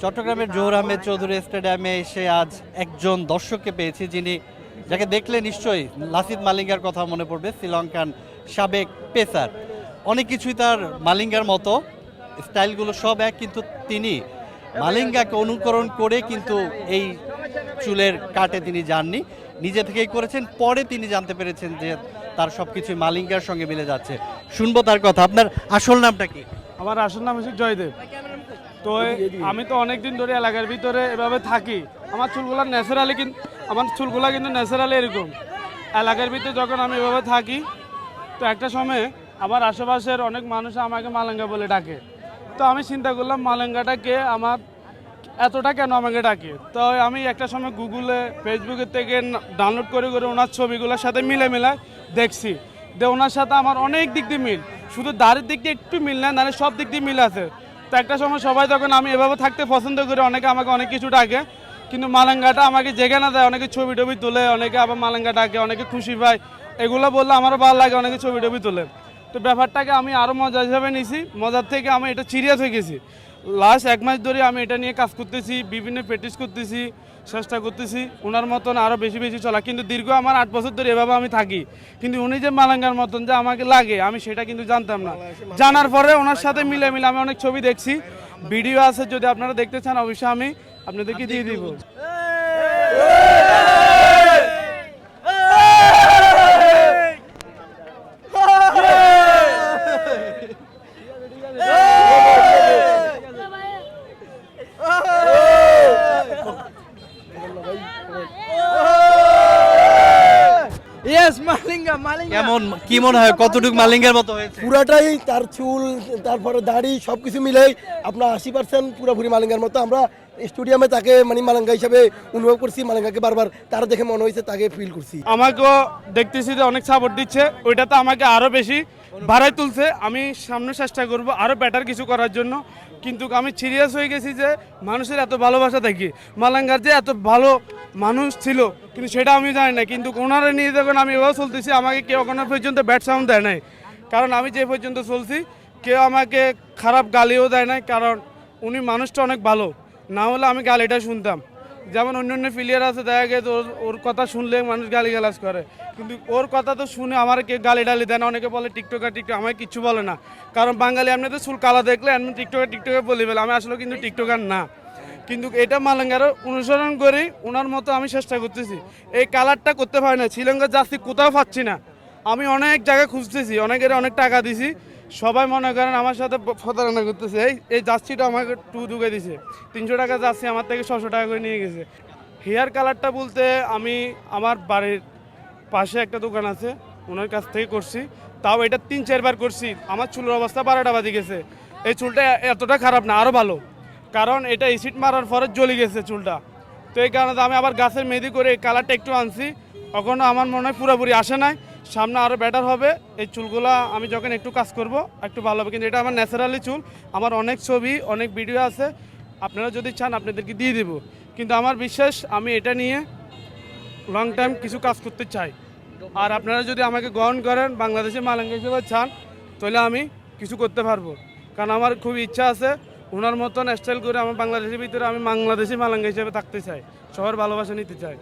চট্টগ্রামের জহুর আহমেদ চৌধুরী স্টেডিয়ামে এসে আজ একজন দর্শককে পেয়েছি যিনি যাকে দেখলে নিশ্চয়ই লাসিথ মালিঙ্গার কথা মনে পড়বে, শ্রীলঙ্কান সাবেক পেসার। অনেক কিছুই তার মালিঙ্গার মতো, স্টাইলগুলো সব এক, কিন্তু তিনি মালিঙ্গাকে অনুকরণ করে কিন্তু এই চুলের কাটে তিনি যাননি, নিজে থেকেই করেছেন। পরে তিনি জানতে পেরেছেন যে তার সব কিছুই মালিঙ্গার সঙ্গে মিলে যাচ্ছে। শুনবো তার কথা। আপনার আসল নামটা কি? আমার আসল নাম হচ্ছে জয়দেব। তো আমি তো অনেকদিন ধরে এলাকার ভিতরে এভাবে থাকি। আমার চুলগুলা কিন্তু ন্যাচারালি এরকম। এলাকার ভিতরে যখন আমি এভাবে থাকি, তো একটা সময় আমার আশেপাশের অনেক মানুষ আমাকে মালেঙ্গা বলে ডাকে। তো আমি চিন্তা করলাম মালেঙ্গাটাকে আমার এতটা কেন আমাকে ডাকে। তো আমি একটা সময় গুগলে ফেসবুকের থেকে ডাউনলোড করে ওনার ছবিগুলোর সাথে মিলে দেখছি যে ওনার সাথে আমার অনেক দিক দিয়ে মিল, শুধু দাড়ির দিক দিয়ে একটু মিল না, দাঁড়িয়ে সব দিক দিয়ে মিল আছে। তো একটা সময় সবাই যখন আমি এভাবে থাকতে পছন্দ করি, অনেকে আমাকে অনেক কিছু ডাকে, কিন্তু মালেঙ্গাটা আমাকে যেখানে দেয়, অনেকে ছবি টবি তোলে, অনেকে আবার মালেঙ্গা ডাকে, অনেকে খুশি পায়। এগুলো বললে আমারও ভালো লাগে, অনেকে ছবি টবি তোলে। তো ব্যাপারটাকে আমি আরও মজা হিসাবে নিছি, মজার থেকে আমি এটা সিরিয়াস হয়ে গেছি। লাস্ট 1 মাস ধরে আমি এটা নিয়ে কাজ করতেছি, বিভিন্ন প্র্যাকটিস করতেছি, চেষ্টা করতেছি ওনার মতন আরও বেশি চলা। কিন্তু দীর্ঘ আমার 8 বছর ধরে এভাবে আমি থাকি, কিন্তু উনি যে মালাঙ্গার মতন যে আমাকে লাগে আমি সেটা কিন্তু জানতাম না। জানার পরে ওনার সাথে মিলে আমি অনেক ছবি দেখছি, ভিডিও আছে, যদি আপনারা দেখতে চান অবশ্যই আমি আপনাদেরকে দিয়ে দিব। কেমন কি মনে হয় কতটুকু মালিঙ্গার মতো হয়েছে? পুরাটাই তার চুল, তারপরে দাড়ি, সবকিছু মিলেই আপনার 80% পুরোপুরি মালিঙ্গার মতো। আমরা স্টেডিয়ামে তাকে মানে মালিঙ্গা হিসাবে অনুভব করছি, মালিঙ্গাকে বারবার তার দেখে মনে হয়েছে তাকে ফিল করছি। আমাকেও দেখতেছি যে অনেক সাপোর্ট দিচ্ছে, ওইটা তো আমাকে আরো বেশি বাড়াই তুলছে। আমি সামনে চেষ্টা করব আরো বেটার কিছু করার জন্য, কিন্তু আমি সিরিয়াস হয়ে গেছি যে মানুষের এত ভালোবাসা দেখি, মালাঙ্গার যে এত ভালো মানুষ ছিল, কিন্তু সেটা আমি জানি না। কিন্তু ওনারা নিয়ে যখন আমি এভাবে চলতেছি, আমাকে কেউ এখনো পর্যন্ত ব্যাড সাউন্ড দেয় নাই, কারণ আমি যে পর্যন্ত চলছি কেউ আমাকে খারাপ গালিও দেয় নাই, কারণ উনি মানুষটা অনেক ভালো। না হলে আমি গালিটা শুনতাম। যেমন অন্য প্লেয়ার আছে, দেখা গেছে ওর কথা শুনলে মানুষ গালিগালাজ করে, কিন্তু ওর কথা তো শুনে আমার কেউ গালি ডালি দেয় না। অনেকে বলে টিকটকার, আমাকে কিচ্ছু বলে না, কারণ বাঙালি আপনি তো চুল কালা দেখলে আমি টিকটকার বলি বলে, আমি আসলে কিন্তু টিকটকার না। কিন্তু এটা মালাঙ্গারও অনুসরণ করি, ওনার মতো আমি চেষ্টা করতেছি। এই কালারটা করতে পারি না, শ্রীলঙ্কার জার্সি কোথাও পাচ্ছি না। আমি অনেক জায়গায় খুঁজতেছি, অনেকের অনেক টাকা দিছি, সবাই মনে করেন আমার সাথে প্রতারণা করতেছে। এই জার্সিটা আমাকে ঢুকে দিছে, 300 টাকা জার্সি আমার থেকে 600 টাকা করে নিয়ে গেছে। হেয়ার কালারটা বলতে আমি আমার বাড়ির পাশে একটা দোকান আছে, ওনার কাছ থেকে করছি, তাও এটা 3-4 বার করছি। আমার চুলের অবস্থা 12টা বাজে গেছে। এই চুলটা এতটা খারাপ না, আরও ভালো, কারণ এটা এসিড মারার পরে জ্বলে গেছে চুলটা। তো এই কারণে আমি আবার গাছের মেহেদি করে এই কালারটা একটু আনছি, এখনও আমার মনে হয় পুরোপুরি আসে নাই, সামনে আরও বেটার হবে। এই চুলগুলা আমি যখন একটু কাজ করব একটু ভালো হবে, কিন্তু এটা আমার ন্যাচারালি চুল। আমার অনেক ছবি, অনেক ভিডিও আছে, আপনারা যদি চান আপনাদেরকে দিয়ে দেব। কিন্তু আমার বিশ্বাস আমি এটা নিয়ে লং টাইম কিছু কাজ করতে চাই। আর আপনারা যদি আমাকে গ্রহণ করেন, বাংলাদেশে মালাঙ্গা হিসেবে চান, তাহলে আমি কিছু করতে পারবো, কারণ আমার খুব ইচ্ছা আছে ওনার মতন স্টাইল করে আমার বাংলাদেশের ভিতরে আমি বাংলাদেশি মালাঙ্গা হিসেবে থাকতে চাই, সবার ভালোবাসা নিতে চাই।